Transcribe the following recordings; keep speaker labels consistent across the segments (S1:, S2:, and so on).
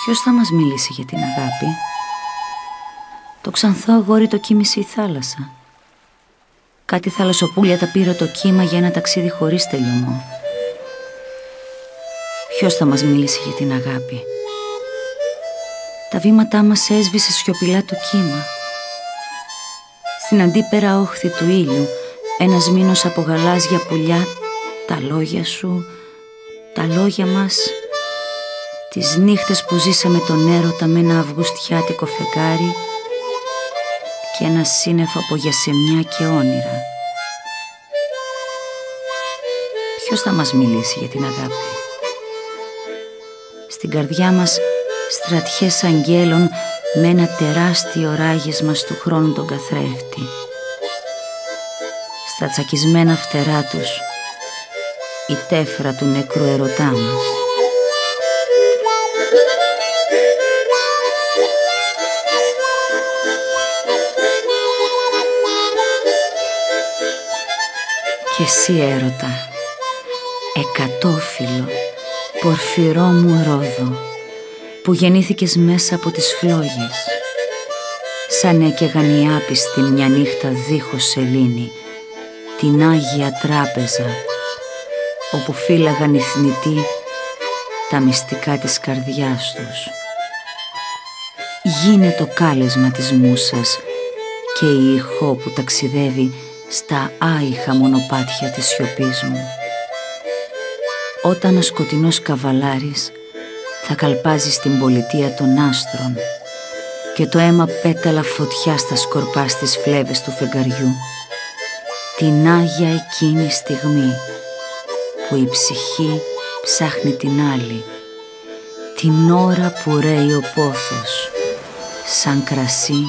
S1: Ποιος θα μας μιλήσει για την αγάπη? Το ξανθό αγόρι το κοίμησε η θάλασσα. Κάτι θαλασσοπούλια τα πήρε το κύμα για ένα ταξίδι χωρίς τελειωμό. Ποιος θα μας μιλήσει για την αγάπη? Τα βήματά μας έσβησε σιωπηλά το κύμα. Στην αντίπερα όχθη του ήλιου, ένας μήνος από γαλάζια πουλιά, τα λόγια σου, τα λόγια μας, τις νύχτες που ζήσαμε τον έρωτα με ένα αυγουστιάτικο φεγγάρι και ένα σύννεφο από γιασεμιά και όνειρα. Ποιος θα μας μιλήσει για την αγάπη? Στην καρδιά μας στρατιές αγγέλων με ένα τεράστιο ράγισμα του χρόνου τον καθρέφτη. Στα τσακισμένα φτερά τους η τέφρα του νεκρού ερωτά μας. Και εσύ έρωτα, εκατόφυλλο, πορφυρό μου ρόδο, που γεννήθηκες μέσα από τις φλόγες, σαν έκαιγαν οι άπιστοι μια νύχτα δίχως σελήνη, την Άγια Τράπεζα, όπου φύλαγαν οι θνητοί τα μυστικά της καρδιάς τους. Γίνε το κάλεσμα της μούσας και η ηχό που ταξιδεύει στα άϊχα μονοπάτια της σιωπής μου. Όταν ο σκοτεινός καβαλάρης θα καλπάζει στην πολιτεία των άστρων και το αίμα πέταλα φωτιά στα σκορπά στις φλέβες του φεγγαριού, την Άγια εκείνη στιγμή που η ψυχή ψάχνει την άλλη, την ώρα που ρέει ο πόθος σαν κρασί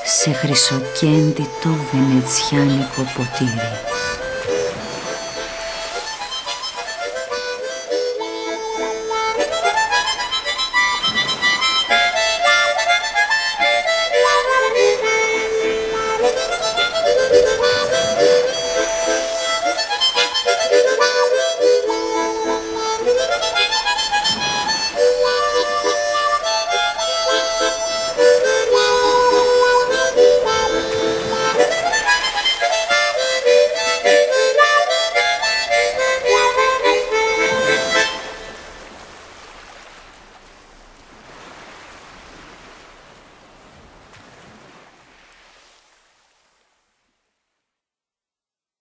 S1: σε χρυσοκέντητο βενετσιάνικο ποτήρι.